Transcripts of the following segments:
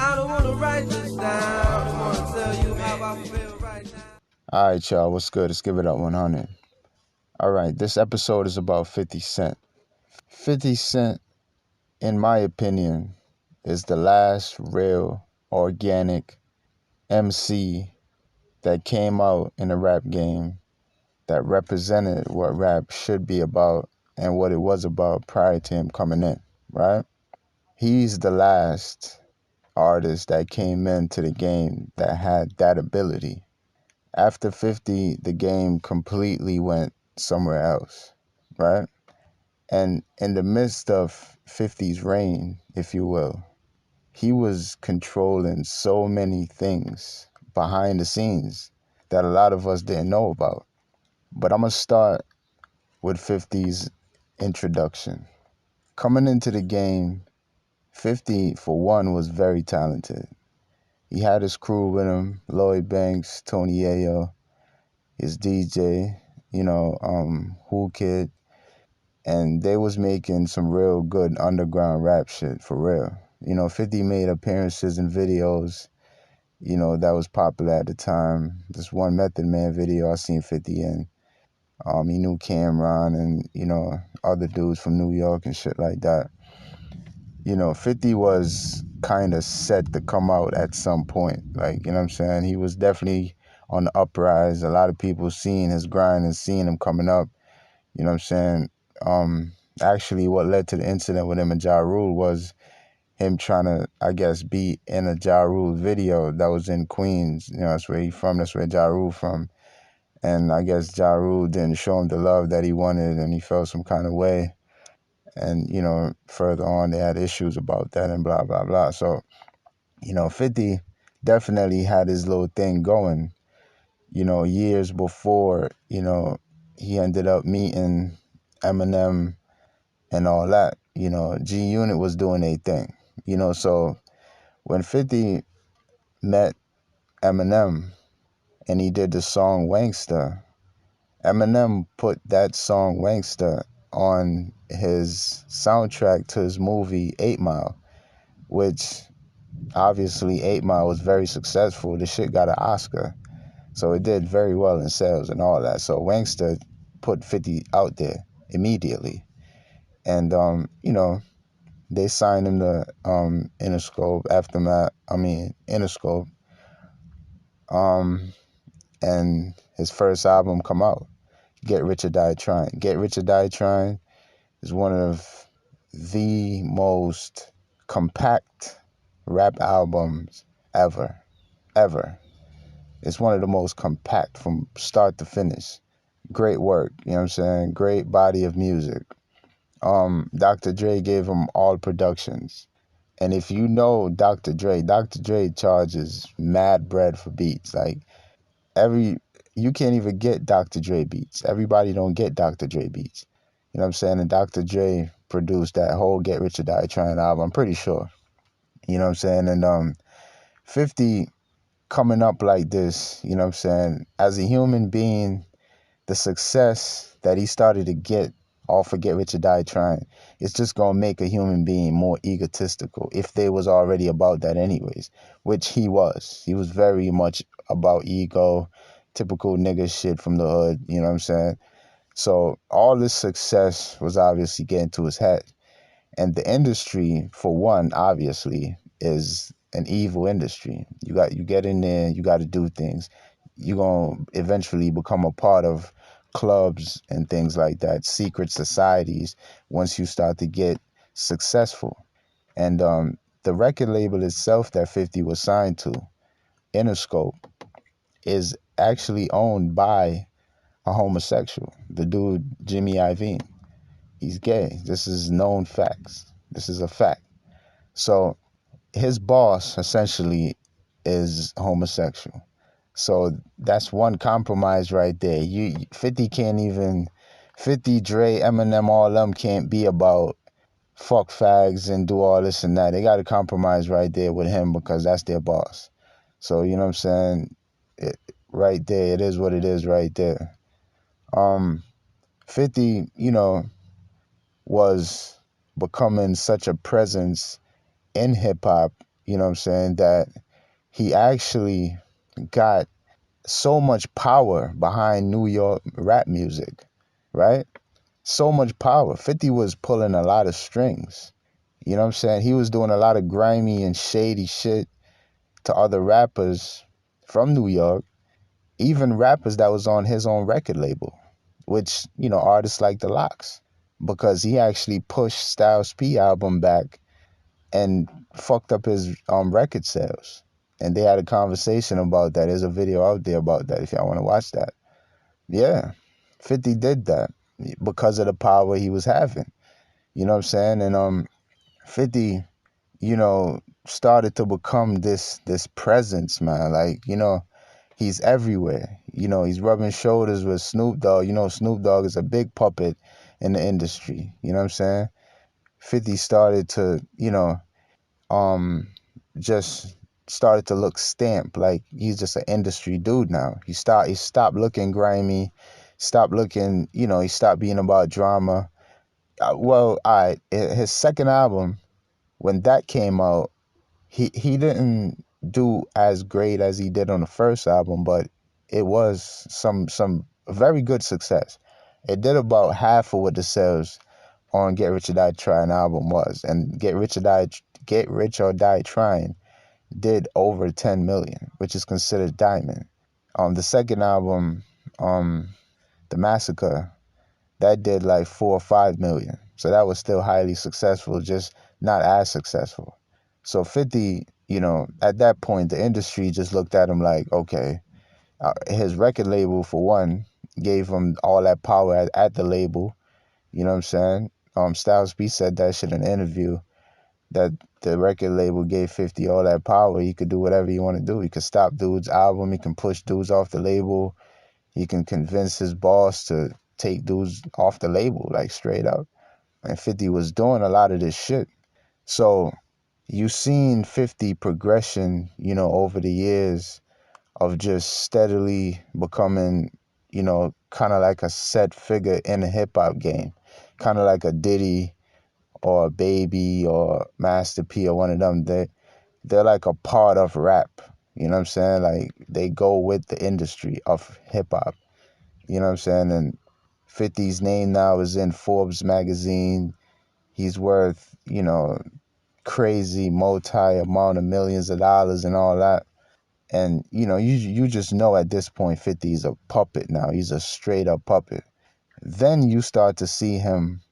I don't wanna write this down. I wanna tell you how I feel right now. All right, y'all, what's good? Let's give it up 100. All right, this episode is about 50 Cent. 50 Cent, in my opinion, is the last real organic MC that came out in the rap game that represented what rap should be about and what it was about prior to him coming in, right? He's the last artist that came into the game that had that ability. After 50, the game completely went somewhere else, right? And in the midst of 50's reign, if you will, he was controlling so many things behind the scenes that a lot of us didn't know about. But I'm going to start with 50's introduction. Coming into the game, 50, for one, was very talented. He had his crew with him, Lloyd Banks, Tony Ayo, his DJ, Who Kid, and they was making some real good underground rap shit for real. 50 made appearances in videos, that was popular at the time. This one Method Man video I seen 50 in. He knew Cameron and, other dudes from New York and shit like that. 50 was kind of set to come out at some point. Like, you know what I'm saying? He was definitely on the uprise. A lot of people seeing his grind and seeing him coming up. You know what I'm saying? Actually, what led to the incident with him and Ja Rule was him trying to, I guess, be in a Ja Rule video that was in Queens. That's where he from. That's where Ja Rule from. And I guess Ja Rule didn't show him the love that he wanted, and he felt some kind of way. And, further on, they had issues about that and blah, blah, blah. So, 50 definitely had his little thing going, years before, he ended up meeting Eminem and all that. G Unit was doing a thing. So when 50 met Eminem and he did the song Wanksta, Eminem put that song Wanksta on his soundtrack to his movie 8 Mile, which obviously 8 Mile was very successful. The shit got an Oscar. So it did very well in sales and all that. So Wanksta put 50 out there immediately. And, they signed him to Interscope, Interscope. And his first album come out, Get Rich or Die Trying. Get Rich or Die Trying is one of the most compact rap albums ever. It's one of the most compact from start to finish. Great work, you know what I'm saying? Great body of music. Dr. Dre gave him all productions. And if you know Dr. Dre charges mad bread for beats. Like you can't even get Dr. Dre beats. Everybody don't get Dr. Dre beats. You know what I'm saying? And Dr. Dre produced that whole Get Rich or Die Trying album, I'm pretty sure. You know what I'm saying? And 50 coming up like this, you know what I'm saying? As a human being, the success that he started to get off of Get Rich or Die Trying, it's just gonna make a human being more egotistical if they was already about that anyways, which he was. He was very much about ego, typical nigga shit from the hood, you know what I'm saying? So all this success was obviously getting to his head. And the industry, for one, obviously, is an evil industry. You get in there, you got to do things. You're going to eventually become a part of clubs and things like that, secret societies, once you start to get successful. And the record label itself that 50 was signed to, Interscope, is actually owned by a homosexual, the dude Jimmy Iovine. He's gay. This is known facts. This is a fact. So his boss essentially is homosexual. So that's one compromise right there. 50 can't even 50, Dre, Eminem, all of them can't be about fuck fags and do all this and that. They got to compromise right there with him because that's their boss. So you know what I'm saying? Right there, it is what it is right there. 50, was becoming such a presence in hip hop, you know what I'm saying, that he actually got so much power behind New York rap music, right? So much power. 50 was pulling a lot of strings. You know what I'm saying? He was doing a lot of grimy and shady shit to other rappers from New York, even rappers that was on his own record label, which, artists like The Lox, because he actually pushed Styles P album back and fucked up his record sales. And they had a conversation about that. There's a video out there about that if y'all want to watch that. Yeah, 50 did that because of the power he was having. You know what I'm saying? And 50, started to become this presence, man. Like, he's everywhere. He's rubbing shoulders with Snoop Dogg. Snoop Dogg is a big puppet in the industry. You know what I'm saying? 50 started to, um, just started to look stamped like he's just an industry dude now. He stopped looking grimy, stopped looking, he stopped being about drama. Well, his second album, when that came out, he didn't do as great as he did on the first album, but it was some very good success. It did about half of what the sales on Get Rich or Die Trying album was, and Get Rich or Die Trying did over 10 million, which is considered diamond. The second album, The Massacre, that did like 4 or 5 million. So that was still highly successful, just not as successful. So 50, at that point, the industry just looked at him like, okay, his record label, for one, gave him all that power at the label. You know what I'm saying? Styles P said that shit in an interview, that the record label gave 50 all that power. He could do whatever he want to do. He could stop dude's album. He can push dudes off the label. He can convince his boss to take dudes off the label, like straight up. And 50 was doing a lot of this shit. So you seen 50 progression, over the years of just steadily becoming, kind of like a set figure in the hip hop game, kind of like a Diddy or a Baby or Master P or one of them. They're like a part of rap. You know what I'm saying? Like they go with the industry of hip hop. You know what I'm saying? And 50's name now is in Forbes magazine. He's worth, crazy multi amount of millions of dollars and all that. And, you just know at this point 50 is a puppet now. He's a straight up puppet. Then you start to see him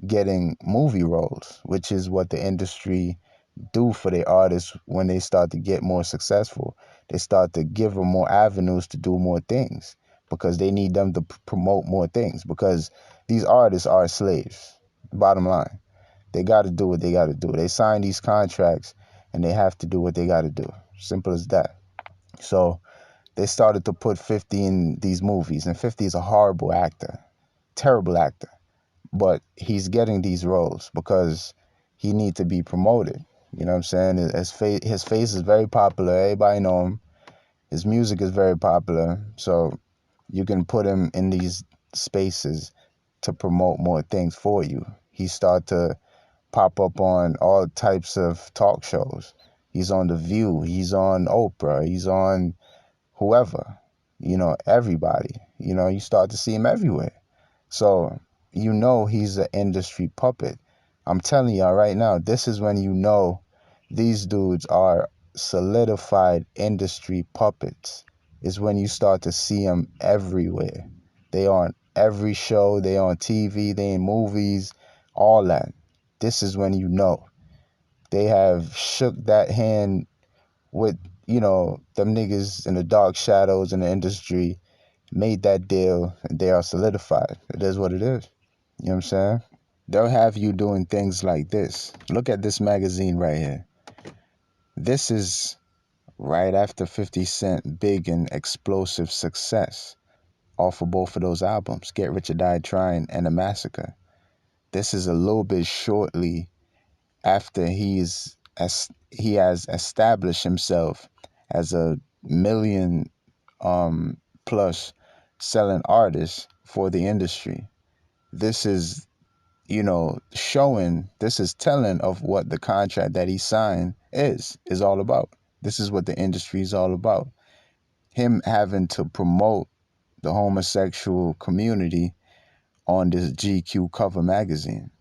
getting movie roles, which is what the industry do for their artists when they start to get more successful. They start to give them more avenues to do more things because they need them to promote more things, because these artists are slaves. Bottom line, they got to do what they got to do. They sign these contracts and they have to do what they got to do. Simple as that. So they started to put 50 in these movies, and 50 is a horrible actor, terrible actor, but he's getting these roles because he needs to be promoted. You know what I'm saying? His face is very popular. Everybody know him. His music is very popular. So you can put him in these spaces to promote more things for you. He start to pop up on all types of talk shows. He's on The View. He's on Oprah. He's on whoever. Everybody. You start to see him everywhere. So he's an industry puppet. I'm telling y'all right now, this is when these dudes are solidified industry puppets. Is when you start to see them everywhere. They on every show, they on TV, they in movies, all that. This is when they have shook that hand with, them niggas in the dark shadows in the industry, made that deal, and they are solidified. It is what it is. You know what I'm saying? They'll have you doing things like this. Look at this magazine right here. This is right after 50 Cent big and explosive success off of both of those albums, Get Rich or Die Trying and The Massacre. This is a little bit shortly after he has established himself as a million plus selling artist for the industry. This is showing, this is telling of what the contract that he signed is all about. This is what the industry is all about. Him having to promote the homosexual community on this GQ cover magazine.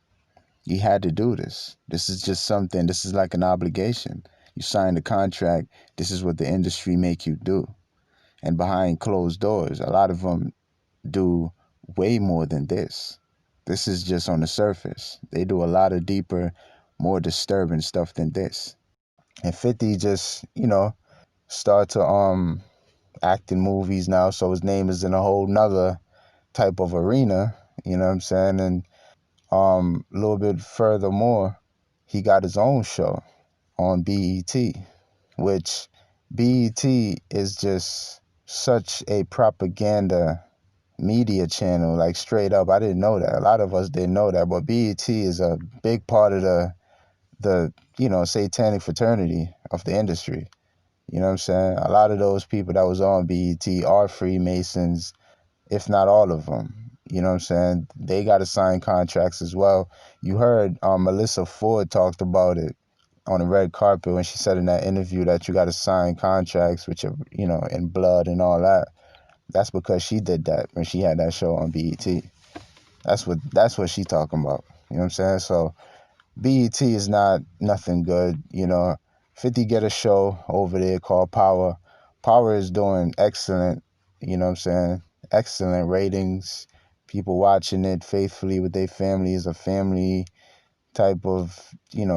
He had to do this. This is just something, this is like an obligation. You sign the contract, this is what the industry make you do. And behind closed doors, a lot of them do way more than this. This is just on the surface. They do a lot of deeper, more disturbing stuff than this. And 50 just, start to act in movies now, so his name is in a whole nother type of arena, you know what I'm saying? And a little bit furthermore, he got his own show on BET, which BET is just such a propaganda media channel, like straight up. I didn't know that. A lot of us didn't know that, but BET is a big part of the satanic fraternity of the industry. You know what I'm saying? A lot of those people that was on BET are Freemasons, if not all of them. You know what I'm saying? They got to sign contracts as well. You heard Melissa Ford talked about it on the red carpet when she said in that interview that you got to sign contracts with your, in blood and all that. That's because she did that when she had that show on BET. That's what she talking about. You know what I'm saying? So BET is not nothing good. 50 get a show over there called Power. Power is doing excellent. You know what I'm saying? Excellent ratings. People watching it faithfully with their families, a family type of,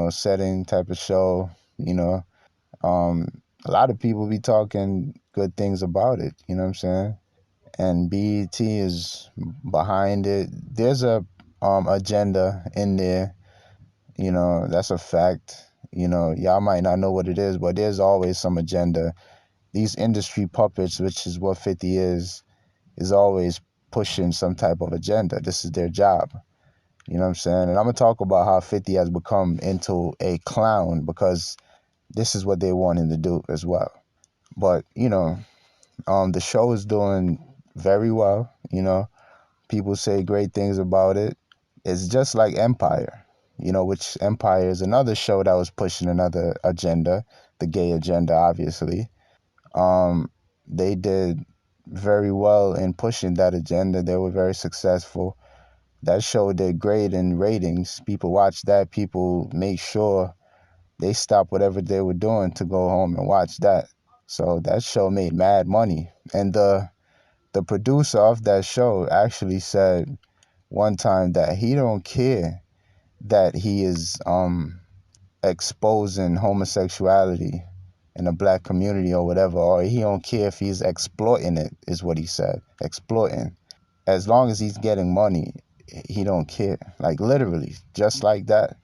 setting type of show. A lot of people be talking good things about it. You know what I'm saying? And BET is behind it. There's a agenda in there. That's a fact. Y'all might not know what it is, but there's always some agenda. These industry puppets, which is what 50 is always pushing some type of agenda. This is their job. You know what I'm saying? And I'm going to talk about how 50 has become into a clown because this is what they want him to do as well. But, the show is doing very well. People say great things about it. It's just like Empire, which Empire is another show that was pushing another agenda, the gay agenda, obviously. They did very well in pushing that agenda. They were very successful. That show did great in ratings. People watch that. People make sure they stop whatever they were doing to go home and watch that. So that show made mad money. And the producer of that show actually said one time that he don't care that he is exposing homosexuality in the black community or whatever, or he don't care if he's exploiting it, is what he said. Exploiting. As long as he's getting money, he don't care. Like literally, just like that.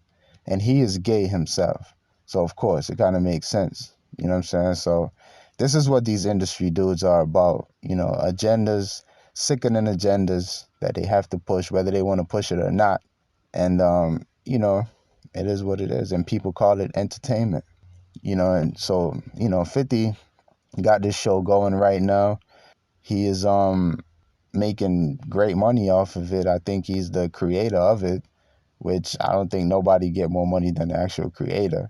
And he is gay himself. So of course, it kind of makes sense. You know what I'm saying? So this is what these industry dudes are about. Agendas, sickening agendas that they have to push, whether they want to push it or not. And, it is what it is. And people call it entertainment. And so, 50 got this show going right now. He is making great money off of it. I think he's the creator of it, which I don't think nobody get more money than the actual creator.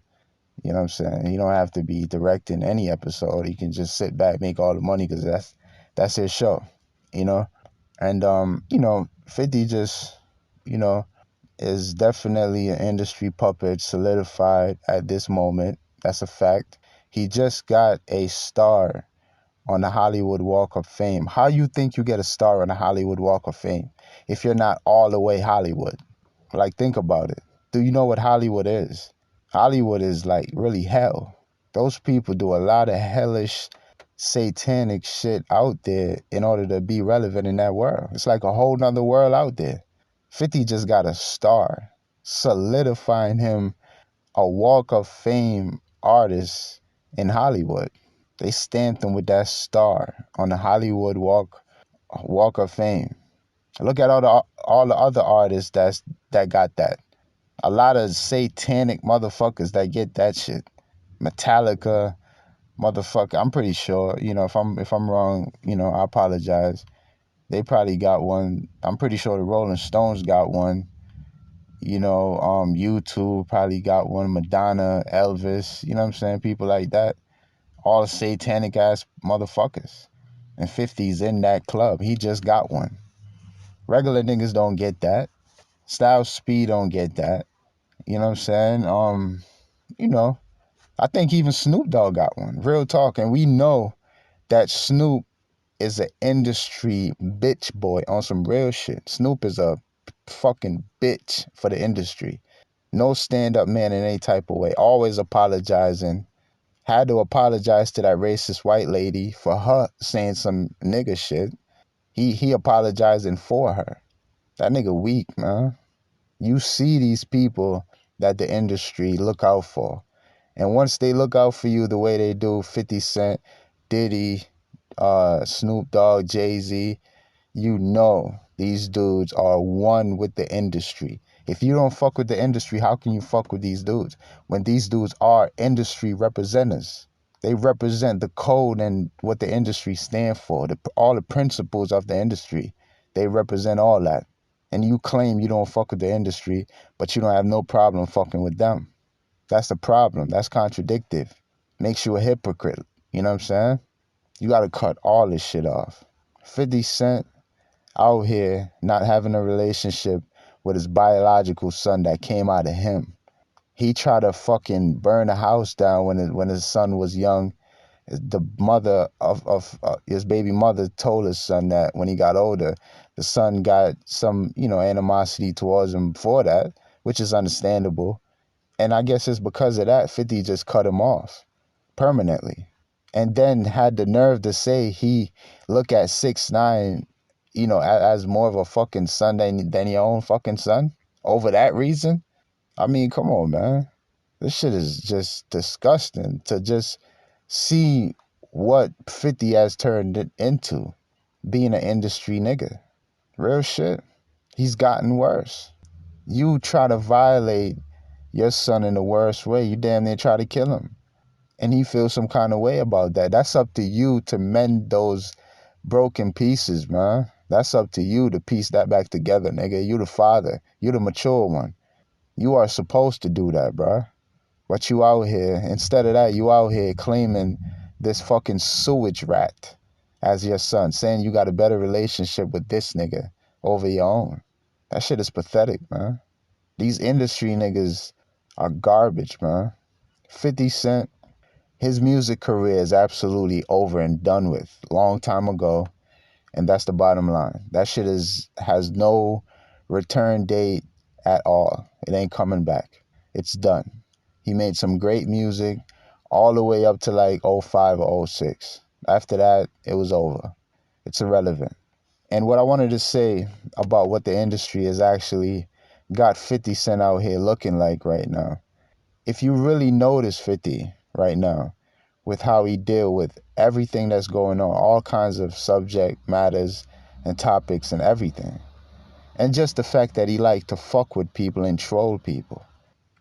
You know what I'm saying? He don't have to be directing any episode. He can just sit back, make all the money because that's his show, And 50 just, is definitely an industry puppet solidified at this moment. That's a fact. He just got a star on the Hollywood Walk of Fame. How you think you get a star on the Hollywood Walk of Fame if you're not all the way Hollywood? Like, think about it. Do you know what Hollywood is? Hollywood is like really hell. Those people do a lot of hellish, satanic shit out there in order to be relevant in that world. It's like a whole nother world out there. 50 just got a star, solidifying him a Walk of Fame artist in Hollywood. They stamped him with that star on the Hollywood Walk of Fame. Look at all the other artists that got that. A lot of satanic motherfuckers that get that shit. Metallica, motherfucker. I'm pretty sure. If I'm wrong, I apologize. They probably got one. I'm pretty sure the Rolling Stones got one. YouTube probably got one, Madonna, Elvis, you know what I'm saying? People like that. All satanic ass motherfuckers. And 50's in that club. He just got one. Regular niggas don't get that. Styles P don't get that. You know what I'm saying? I think even Snoop Dogg got one. Real talk. And we know that Snoop is an industry bitch boy on some real shit. Snoop is a fucking bitch for the industry. No stand-up man in any type of way. Always apologizing. Had to apologize to that racist white lady for her saying some nigga shit. He apologizing for her. That nigga weak, man. You see these people that the industry look out for. And once they look out for you the way they do 50 Cent, Diddy, Snoop Dogg, Jay-Z, you know these dudes are one with the industry. If you don't fuck with the industry, how can you fuck with these dudes? When these dudes are industry representatives. They represent the code and what the industry stand for, all the principles of the industry. They represent all that. And you claim you don't fuck with the industry, but you don't have no problem fucking with them. That's the problem. That's contradictive. Makes you a hypocrite. You know what I'm saying? You got to cut all this shit off. 50 Cent out here not having a relationship with his biological son that came out of him. He tried to fucking burn a house down when his son was young. The mother of his baby mother told his son that when he got older, the son got some, animosity towards him for that, which is understandable. And I guess it's because of that 50 just cut him off permanently. And then had the nerve to say he look at 6ix9ine, as more of a fucking son than your own fucking son over that reason. I mean, come on, man. This shit is just disgusting to just see what 50 has turned it into, being an industry nigga. Real shit. He's gotten worse. You try to violate your son in the worst way, you damn near try to kill him. And he feels some kind of way about that. That's up to you to mend those broken pieces, man. That's up to you to piece that back together, nigga. You the father. You the mature one. You are supposed to do that, bro. But you out here, instead of that, you out here claiming this fucking sewage rat as your son, saying you got a better relationship with this nigga over your own. That shit is pathetic, man. These industry niggas are garbage, man. 50 Cent, his music career is absolutely over and done with. Long time ago. And that's the bottom line. That shit has no return date at all. It ain't coming back. It's done. He made some great music all the way up to like 05 or 06. After that, it was over. It's irrelevant. And what I wanted to say about what the industry has actually got 50 Cent out here looking like right now. If you really notice 50 right now, with how he deal with everything that's going on, all kinds of subject matters and topics and everything. And just the fact that he like to fuck with people and troll people.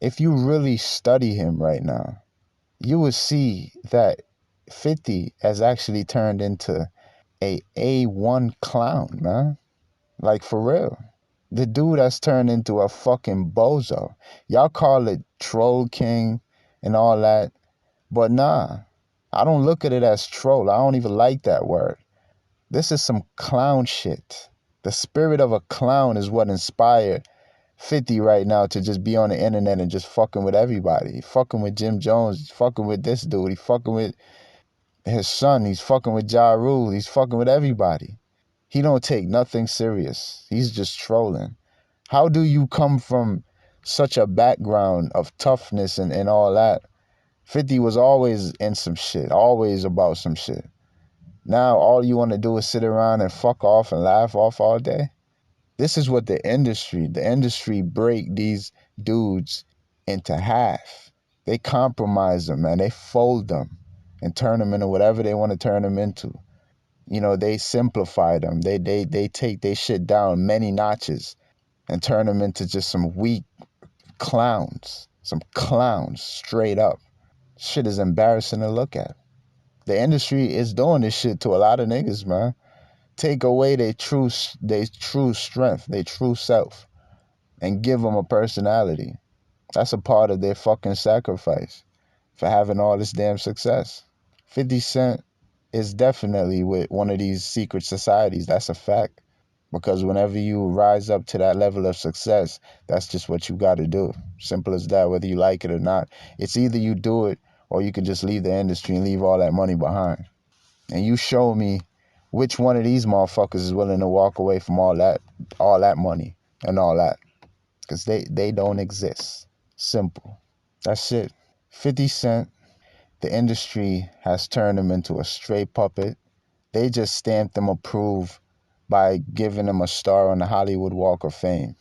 If you really study him right now, you will see that 50 has actually turned into a A1 clown, man. Like, for real. The dude has turned into a fucking bozo. Y'all call it Troll King and all that, but nah. I don't look at it as troll. I don't even like that word. This is some clown shit. The spirit of a clown is what inspired 50 right now to just be on the internet and just fucking with everybody. He fucking with Jim Jones. He's fucking with this dude. He fucking with his son. He's fucking with Ja Rule. He's fucking with everybody. He don't take nothing serious. He's just trolling. How do you come from such a background of toughness and all that? 50 was always in some shit, always about some shit. Now all you want to do is sit around and fuck off and laugh off all day. This is what the industry break these dudes into half. They compromise them, man. They fold them and turn them into whatever they want to turn them into. They simplify them. They take their shit down many notches and turn them into just some weak clowns. Some clowns, straight up. Shit is embarrassing to look at. The industry is doing this shit to a lot of niggas, man. Take away their true strength, their true self. and give them a personality. That's a part of their fucking sacrifice for having all this damn success. 50 Cent is definitely with one of these secret societies. That's a fact. Because whenever you rise up to that level of success, that's just what you got to do. Simple as that, whether you like it or not. It's either you do it or you can just leave the industry and leave all that money behind. And you show me which one of these motherfuckers is willing to walk away from all that money and all that. Because they don't exist. Simple. That's it. 50 Cent, the industry has turned him into a straight puppet. They just stamped him approved by giving him a star on the Hollywood Walk of Fame.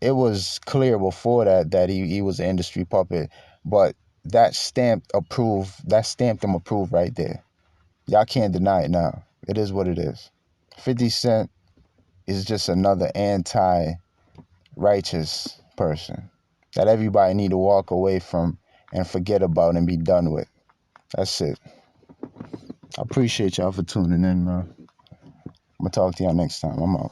It was clear before that he was an industry puppet, but that stamped him approved right there. Y'all can't deny it now. It is what it is. 50 Cent is just another anti-righteous person that everybody need to walk away from and forget about and be done with. That's it. I appreciate y'all for tuning in, man. I'm going to talk to y'all next time. I'm out.